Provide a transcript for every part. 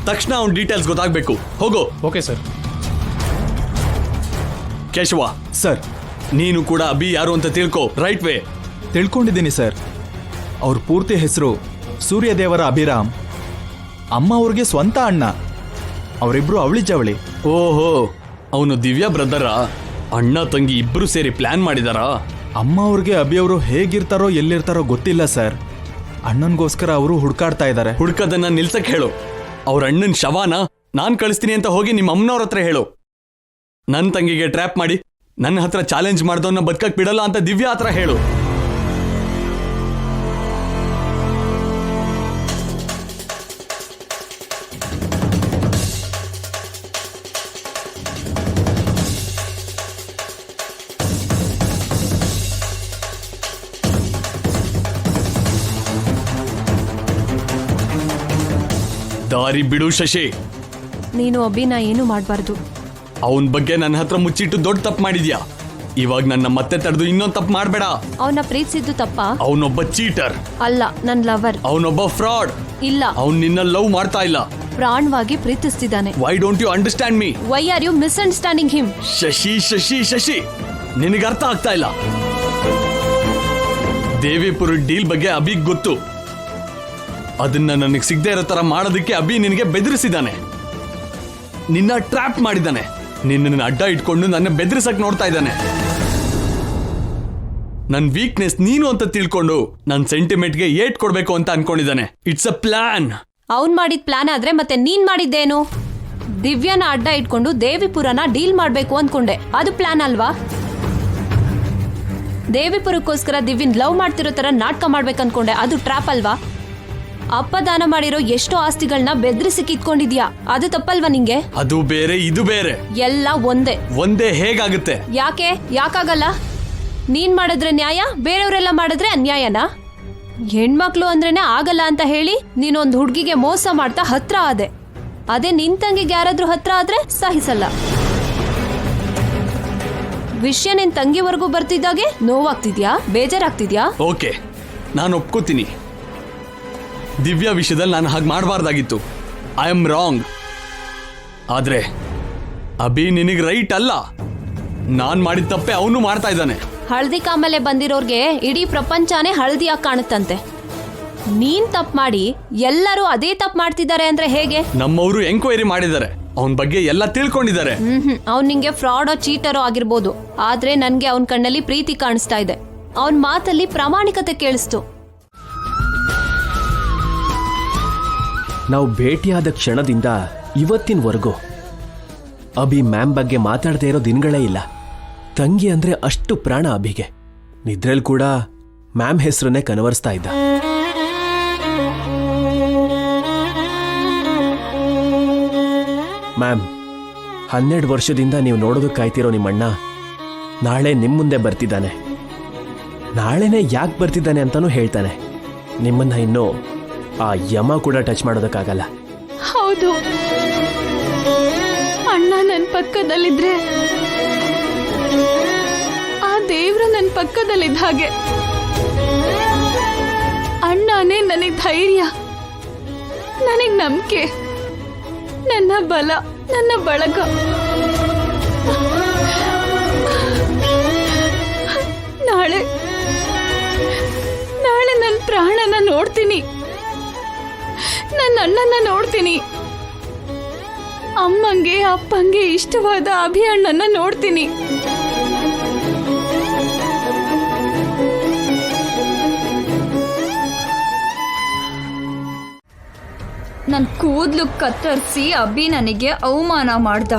ತಕ್ಷಣ ಅವ್ನ ಡೀಟೇಲ್ಸ್ ಗೊತ್ತಾಗ್ಬೇಕು. ಹೋಗೋ. Okay sir. ಕೇಶವ ಸರ್, ನೀನು ಕೂಡ ಅಭಿ ಯಾರು ಅಂತ ತಿಳ್ಕೊ. Right way. ತಿಳ್ಕೊಂಡಿದ್ದೀನಿ ಸರ್. ಅವ್ರ ಪೂರ್ತಿ ಹೆಸರು ಸೂರ್ಯದೇವರ ಅಭಿರಾಮ್. ಅಮ್ಮ ಅವ್ರಿಗೆ ಸ್ವಂತ ಅಣ್ಣ. ಅವರಿಬ್ರು ಅವಳಿ ಜವಳಿ. ಓಹೋ, ಅವನು ದಿವ್ಯಾ ಬ್ರದರ? ಅಣ್ಣ ತಂಗಿ ಇಬ್ರು ಸೇರಿ ಪ್ಲಾನ್ ಮಾಡಿದಾರಾ? ಅಮ್ಮ ಅವ್ರಿಗೆ ಅಭಿ ಅವರು ಹೇಗಿರ್ತಾರೋ ಎಲ್ಲಿರ್ತಾರೋ ಗೊತ್ತಿಲ್ಲ ಸರ್. ಅಣ್ಣನ್ಗೋಸ್ಕರ ಅವರು ಹುಡ್ಕಾಡ್ತಾ ಇದ್ದಾರೆ. ಹುಡ್ಕದನ್ನ ನಿಲ್ಸಕ್ ಹೇಳು. ಅವ್ರ ಅಣ್ಣನ್ ಶವಾನ ನಾನ್ ಕಳಿಸ್ತೀನಿ ಅಂತ ಹೋಗಿ ನಿಮ್ಮ ಅಮ್ಮನವ್ರ ಹತ್ರ ಹೇಳು. ನನ್ನ ತಂಗಿಗೆ ಟ್ರ್ಯಾಪ್ ಮಾಡಿ ನನ್ನ ಹತ್ರ ಚಾಲೆಂಜ್ ಮಾಡ್ದವನ್ನ ಬದುಕಕ್ ಬಿಡಲ್ಲ ಅಂತ ದಿವ್ಯಾ ಹತ್ರ ಹೇಳು. ದಾರಿ ಬಿಡು ಶಶಿ. ನೀನು ಅಭಿನ ಏನು ಮಾಡಬಾರ್ದು. ಅವನ ಬಗ್ಗೆ ನನ್ನ ಹತ್ರ ಮುಚ್ಚಿಟ್ಟು ದೊಡ್ಡ ತಪ್ಪು ಮಾಡಿದ್ಯಾ. ಇವಾಗ ನನ್ನ ಮತ್ತೆ ತಡೆದು ಇನ್ನೊಂದು ತಪ್ಪು ಮಾಡಬೇಡ. ಅವನ ಪ್ರೀತಿಸಿದ್ದು ತಪ್ಪ? ಅವನೊಬ್ಬ ಚೀಟರ್ ಅಲ್ಲ, ನನ್ ಲವರ್. ಅವನೊಬ್ಬ ಫ್ರಾಡ್. ಇಲ್ಲ, ಅವನ್ ನಿನ್ನ ಲವ್ ಮಾಡ್ತಾ ಇಲ್ಲ, ಪ್ರಾಣವಾಗಿ ಪ್ರೀತಿಸ್ತಿದ್ದಾನೆ. Why don't you understand me? Why are you misunderstanding him? Shashi Shashi Shashi, ನಿನಗೆ ಅರ್ಥ ಆಗ್ತಾ ಇಲ್ಲ. ದೇವಿಪುರ ಡೀಲ್ ಬಗ್ಗೆ ಅಭಿಗ್ ಗೊತ್ತು. ಅದನ್ನ ನನಗೆ ಸಿಗದೆ ಇರೋ ತರ ಮಾಡೋದಕ್ಕೆ ಅಭಿ ನಿನಗೆ ಬೆದರಿಸಿದ್ದಾನೆ. ನಿನ್ನ ಟ್ರ್ಯಾಪ್ ಮಾಡಿದ್ದಾನೆ. ನಿನ್ನ ಅಡ್ಡ ಇಟ್ಕೊಂಡು ನನ್ನ ಬೆದರಿಸಕ್ ನೋಡ್ತಾ ಇದ್ದಾನೆ. ನನ್ ವೀಕ್ನೆಸ್ ನೀನು ಅಂತ ತಿಳ್ಕೊಂಡು ನನ್ ಸೆಂಟಿಮೆಂಟ್ಗೆ ಏಟ್ ಕೊಡ್ಬೇಕು ಅಂತ ಅನ್ಕೊಂಡಿದ್ದಾನೆ. It's a plan. ಅವ್ನ್ ಮಾಡಿದ ಪ್ಲಾನ್ ಆದ್ರೆ ಮತ್ತೆ ನೀನ್ ಮಾಡಿದ್ದೇನು? ದಿವ್ಯಾನ ಅಡ್ಡ ಇಟ್ಕೊಂಡು ದೇವಿಪುರನ ಡೀಲ್ ಮಾಡ್ಬೇಕು ಅನ್ಕೊಂಡೆ. ಅದು ಪ್ಲಾನ್ ಅಲ್ವಾ? ದೇವಿಪುರಕ್ಕೋಸ್ಕರ ದಿವ್ಯನ್ ಲವ್ ಮಾಡ್ತಿರೋ ತರ ನಾಟಕ ಮಾಡ್ಬೇಕು ಅನ್ಕೊಂಡೆ. ಅದು ಟ್ರಾಪ್ ಅಲ್ವಾ? ಅಪ್ಪ ದಾನ ಮಾಡಿರೋ ಎಷ್ಟೋ ಆಸ್ತಿಗಳನ್ನ ಬೆದರಿಸಿ ಕಿತ್ಕೊಂಡಿದ್ಯಾ. ಅದು ತಪ್ಪಲ್ವಾ ನಿಂಗೆ? ಅದು ಬೇರೆ, ಇದು ಬೇರೆ. ಎಲ್ಲ ಒಂದೇ. ಒಂದೇ ಹೇಗಾಗುತ್ತೆ? ಯಾಕಾಗಲ್ಲ? ನೀನ್ ಮಾಡಿದ್ರೆ ನ್ಯಾಯ, ಬೇರೆಯವರೆಲ್ಲ ಮಾಡಿದ್ರೆ ಅನ್ಯಾಯನಾ? ಹೆಣ್ಮಕ್ಳು ಅಂದ್ರೇನೆ ಆಗಲ್ಲ ಅಂತ ಹೇಳಿ ನೀನೊಂದು ಹುಡ್ಗಿಗೆ ಮೋಸ ಮಾಡ್ತಾ ಹತ್ರ ಆದೆ. ಅದೇ ನಿನ್ ತಂಗಿಗೆ ಯಾರಾದ್ರೂ ಹತ್ರ ಆದ್ರೆ ಸಹಿಸಲ್ಲ. ವಿಷಯ ನಿನ್ ತಂಗಿವರೆಗೂ ಬರ್ತಿದ್ದಾಗೆ ನೋವಾಗ್ತಿದ್ಯಾ, ಬೇಜಾರಾಗ್ತಿದ್ಯಾ? ಓಕೆ, ನಾನು ಒಪ್ಕೋತೀನಿ. ದಿವ್ಯಾ ವಿಷಯದಲ್ಲಿ ನಾನು ಹಾಗೆ ಮಾಡಬಾರ್ದಾಗಿತ್ತು. I am wrong. ಆದ್ರೆ ಅಭಿ ನಿನಗೆ ರೈಟ್ ಅಲ್ಲ. ನಾನ್ ಮಾಡಿದ ತಪ್ಪೆ ಅವನು ಮಾಡ್ತಾ ಇದ್ದಾನೆ. ಹಳದಿ ಕಾಮಲೆ ಬಂದಿರೋರ್ಗೆ ಇಡೀ ಪ್ರಪಂಚನೇ ಹಳದಿಯಾಗಿ ಕಾಣುತ್ತಂತೆ. ನೀನ್ ತಪ್ಪು ಮಾಡಿ ಎಲ್ಲರೂ ಅದೇ ತಪ್ಪು ಮಾಡ್ತಿದ್ದಾರೆ ಅಂದ್ರೆ ಹೇಗೆ? ನಮ್ಮವರು ಎಂಕ್ವೈರಿ ಮಾಡಿದ್ದಾರೆ, ಅವನ ಬಗ್ಗೆ ಎಲ್ಲ ತಿಳ್ಕೊಂಡಿದ್ದಾರೆ. ಅವ್ನ್ ನಿಂಗೆ ಫ್ರಾಡೋ ಚೀಟರೋ ಆಗಿರ್ಬೋದು, ಆದ್ರೆ ನನ್ಗೆ ಅವನ್ ಕಣ್ಣಲ್ಲಿ ಪ್ರೀತಿ ಕಾಣಿಸ್ತಾ ಇದೆ. ಅವನ್ ಮಾತಲ್ಲಿ ಪ್ರಾಮಾಣಿಕತೆ ಕೇಳಿಸ್ತು. ನಾವು ಭೇಟಿಯಾದ ಕ್ಷಣದಿಂದ ಇವತ್ತಿನವರೆಗೂ ಅಭಿ ಮ್ಯಾಮ್ ಬಗ್ಗೆ ಮಾತಾಡದೇ ಇರೋ ದಿನಗಳೇ ಇಲ್ಲ. ತಂಗಿ ಅಂದ್ರೆ ಅಷ್ಟು ಪ್ರಾಣ ಅಭಿಗೆ. ನಿದ್ರೆಲ್ ಕೂಡ ಮ್ಯಾಮ್ ಹೆಸರನ್ನೇ ಕನವರಿಸ್ತಾ ಇದ್ದ. ಮ್ಯಾಮ್, 12 ವರ್ಷದಿಂದ ನೀವು ನೋಡೋದಕ್ಕೆ ಕಾಯ್ತಿರೋ ನಿಮ್ಮಣ್ಣ ನಾಳೆ ನಿಮ್ಮ ಮುಂದೆ ಬರ್ತಿದ್ದಾನೆ. ನಾಳೆನೇ ಯಾಕೆ ಬರ್ತಿದ್ದಾನೆ ಅಂತಾನೂ ಹೇಳ್ತಾನೆ. ನಿಮ್ಮನ್ನ ಇನ್ನೂ ಆ ಯಮ ಕೂಡ ಟಚ್ ಮಾಡೋದಕ್ಕಾಗಲ್ಲ. ಹೌದು, ಅಣ್ಣ ನನ್ನ ಪಕ್ಕದಲ್ಲಿದ್ರೆ ಆ ದೇವ್ರು ನನ್ನ ಪಕ್ಕದಲ್ಲಿದ್ದ ಹಾಗೆ. ಅಣ್ಣನೇ ನನಗೆ ಧೈರ್ಯ, ನನಗೆ ನಂಬಿಕೆ, ನನ್ನ ಬಲ, ನನ್ನ ಬಳಗ. ನಾಳೆ ನನ್ನ ಪ್ರಾಣನ ನೋಡ್ತೀನಿ, ನನ್ನ ಅಣ್ಣನ ನೋಡ್ತೀನಿ, ಅಮ್ಮಂಗೆ ಅಪ್ಪಂಗೆ ಇಷ್ಟವಾದ ಅಭಿ ಅಣ್ಣನ ನೋಡ್ತೀನಿ. ನನ್ ಕೂದ್ಲು ಕತ್ತರಿಸಿ ಅಭಿ ನನಗೆ ಅವಮಾನ ಮಾಡ್ದ.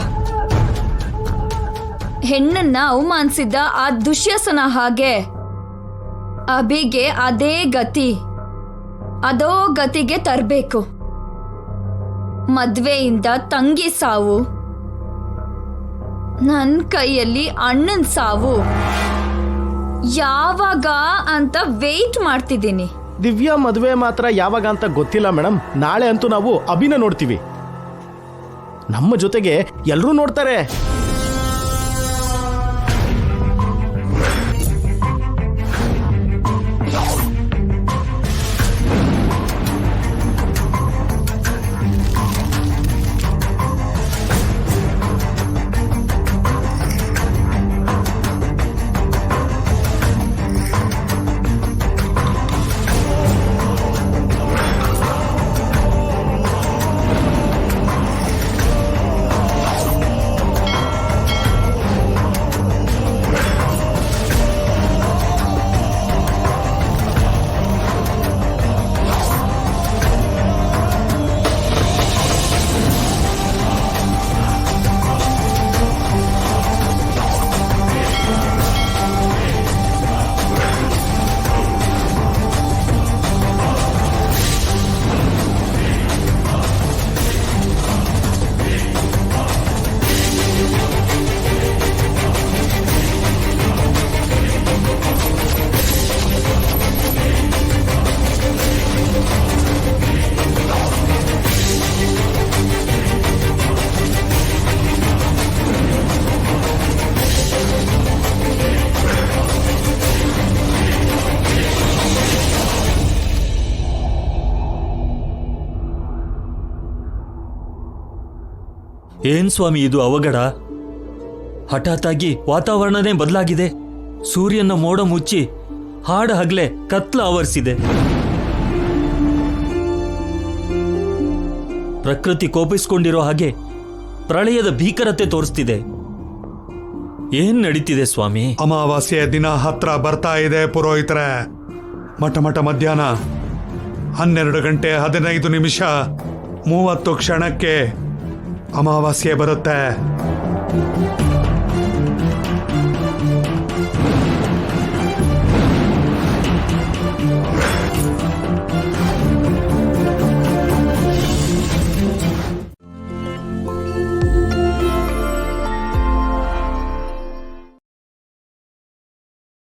ಹೆಣ್ಣನ್ನ ಅವಮಾನಿಸಿದ್ದ ಆ ದುಶ್ಯಸನ ಹಾಗೆ ಅಭಿಗೆ ಅದೇ ಗತಿ, ಅದೋ ಗತಿಗೆ ತರಬೇಕು. ಮದ್ವೆಯಿಂದ ತಂಗಿ ಸಾವು, ನನ್ನ ಕೈಯಲ್ಲಿ ಅಣ್ಣನ ಸಾವು. ಯಾವಾಗ ಅಂತ ವೇಟ್ ಮಾಡ್ತಿದ್ದೀನಿ. ದಿವ್ಯಾ ಮದುವೆ ಮಾತ್ರ ಯಾವಾಗ ಅಂತ ಗೊತ್ತಿಲ್ಲ ಮೇಡಮ್. ನಾಳೆ ಅಂತೂ ನಾವು ಅಭಿನ ನೋಡ್ತೀವಿ. ನಮ್ಮ ಜೊತೆಗೆ ಎಲ್ಲರೂ ನೋಡ್ತಾರೆ. ಏನ್ ಸ್ವಾಮಿ ಇದು ಅವಘಡ? ಹಠಾತ್ತಾಗಿ ವಾತಾವರಣನೇ ಬದಲಾಗಿದೆ. ಸೂರ್ಯನ ಮೋಡ ಮುಚ್ಚಿ ಹಾಡ ಹಗ್ಲೆ ಕತ್ಲ ಆವರಿಸಿದೆ. ಪ್ರಕೃತಿ ಕೋಪಿಸ್ಕೊಂಡಿರೋ ಹಾಗೆ ಪ್ರಳಯದ ಭೀಕರತೆ ತೋರಿಸ್ತಿದೆ. ಏನ್ ನಡೀತಿದೆ ಸ್ವಾಮಿ? ಅಮಾವಾಸ್ಯೆ ದಿನ ಹತ್ರ ಬರ್ತಾ ಇದೆ ಪುರೋಹಿತರೆ. ಮಠ ಮಧ್ಯಾಹ್ನ 12:15 30 ಕ್ಷಣಕ್ಕೆ ಅಮಾವಾಸ್ಯೆ ಬರುತ್ತೆ.